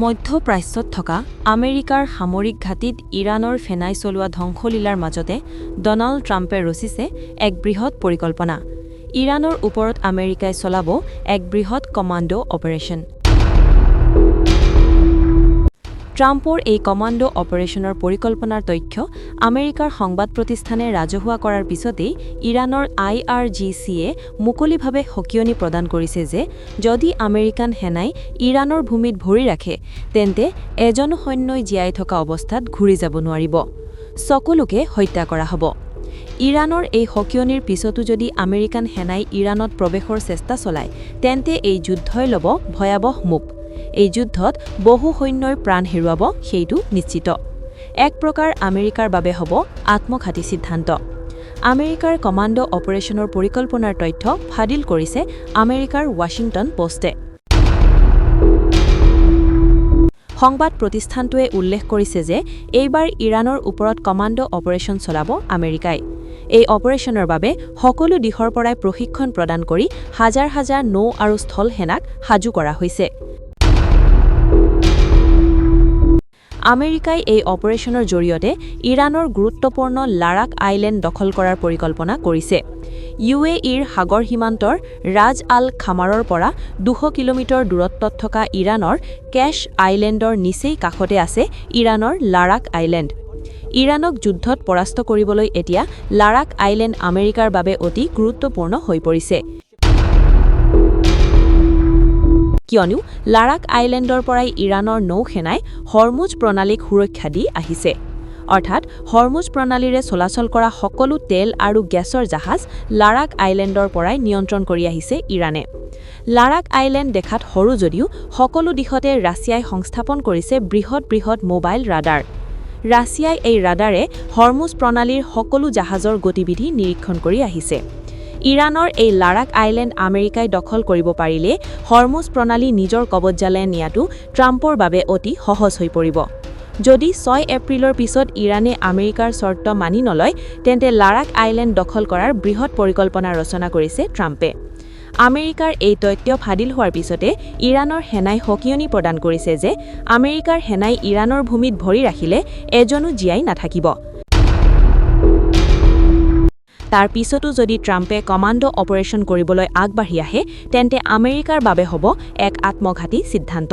মধ্যপ্ৰাচ্যত থকা আমেৰিকাৰ সামৰিক ঘাটিত ইৰাণৰ ফেনাই চলোৱা ধ্বংসলীলাৰ মাজতে ডনাল্ড ট্ৰাম্পে ৰচিছে এক বৃহৎ পৰিকল্পনা। ইৰাণৰ ওপৰত আমেৰিকাই চলাব এক বৃহৎ কমাণ্ডো অপাৰেশ্যন। ট্ৰাম্পৰ এই কমাণ্ডো অপাৰেশ্যনৰ পৰিকল্পনাৰ তথ্য আমেৰিকাৰ সংবাদ প্ৰতিষ্ঠানে ৰাজহুৱা কৰাৰ পিছতেই ইৰাণৰ IRGC-য়ে মুকলিভাৱে সকিয়নি প্ৰদান কৰিছে যে যদি আমেৰিকান সেনাই ইৰাণৰ ভূমিত ভৰি ৰাখে তেন্তে এজনো সৈন্যই জীয়াই থকা অৱস্থাত ঘূৰি যাব নোৱাৰিব, সকলোকে হত্যা কৰা হ'ব। ইৰাণৰ এই সকিয়নিৰ পিছতো যদি আমেৰিকান সেনাই ইৰাণত প্ৰৱেশৰ চেষ্টা চলায় তেন্তে এই যুদ্ধই ল'ব ভয়াৱহ মুখ। এই যুদ্ধত বহু সৈন্যই প্ৰাণ হেৰুৱাব সেইটো নিশ্চিত। এক প্ৰকাৰ আমেৰিকাৰ বাবে হ'ব আত্মঘাতী সিদ্ধান্ত। আমেৰিকাৰ কমাণ্ডো অপাৰেশ্যনৰ পৰিকল্পনাৰ তথ্য ফাদিল কৰিছে আমেৰিকাৰ ৱাশ্বিংটন পোষ্টে। সংবাদ প্ৰতিষ্ঠানটোৱে উল্লেখ কৰিছে যে এইবাৰ ইৰাণৰ ওপৰত কমাণ্ডো অপাৰেশ্যন চলাব আমেৰিকাই। এই অপাৰেশ্যনৰ বাবে সকলো দিশৰ পৰাই প্ৰশিক্ষণ প্ৰদান কৰি হাজাৰ হাজাৰ নৌ আৰু স্থল সেনাক সাজু কৰা হৈছে। আমেৰিকাই এই অপাৰেশ্যনৰ জৰিয়তে ইৰাণৰ গুৰুত্বপূৰ্ণ লাৰাক আইলেণ্ড দখল কৰাৰ পৰিকল্পনা কৰিছে। UAEৰ সাগৰ সীমান্তৰ ৰাজ আল খামাৰৰ পৰা 200 কিলোমিটাৰ দূৰত্বত থকা ইৰাণৰ কেশ আইলেণ্ডৰ নিচেই কাষতে আছে ইৰাণৰ লাৰাক আইলেণ্ড। ইৰাণক যুদ্ধত পৰাস্ত কৰিবলৈ এতিয়া লাৰাক আইলেণ্ড আমেৰিকাৰ বাবে অতি গুৰুত্বপূৰ্ণ হৈ পৰিছে। কিয়নো লাৰাক আইলেণ্ডৰ পৰাই ইৰাণৰ নৌসেনাই হৰমুজ প্ৰণালীক সুৰক্ষা দি আহিছে। অৰ্থাৎ হৰমুজ প্ৰণালীৰে চলাচল কৰা সকলো তেল আৰু গেছৰ জাহাজ লাৰাক আইলেণ্ডৰ পৰাই নিয়ন্ত্ৰণ কৰি আহিছে ইৰাণে। লাৰাক আইলেণ্ড দেখাত সৰু যদিও সকলো দিশতে ৰাছিয়াই সংস্থাপন কৰিছে বৃহৎ বৃহৎ মোবাইল ৰাডাৰ। ৰাছিয়াই এই ৰাডাৰে হৰমুজ প্ৰণালীৰ সকলো জাহাজৰ গতিবিধি নিৰীক্ষণ কৰি আহিছে। ইৰাণৰ এই লাৰাক আইলেণ্ড আমেৰিকাই দখল কৰিব পাৰিলে হৰমুজ প্ৰণালী নিজৰ কবজালৈ নিয়াটো ট্ৰাম্পৰ বাবে অতি সহজ হৈ পৰিব। যদি 6 এপ্ৰিলৰ পিছত ইৰাণে আমেৰিকাৰ চৰ্ত মানি নলয় তেন্তে লাৰাক আইলেণ্ড দখল কৰাৰ বৃহৎ পৰিকল্পনা ৰচনা কৰিছে ট্ৰাম্পে। আমেৰিকাৰ এই তথ্য ফাদিল হোৱাৰ পিছতে ইৰাণৰ সেনাই সকিয়নি প্ৰদান কৰিছে যে আমেৰিকাৰ সেনাই ইৰাণৰ ভূমিত ভৰি ৰাখিলে এজনো জীয়াই নাথাকিব। তাৰ পিছতো যদি ট্ৰাম্পে কমাণ্ডো অপাৰেশ্যন কৰিবলৈ আগবাঢ়ি আহে তেন্তে আমেৰিকাৰ বাবে হ'ব এক আত্মঘাতী সিদ্ধান্ত।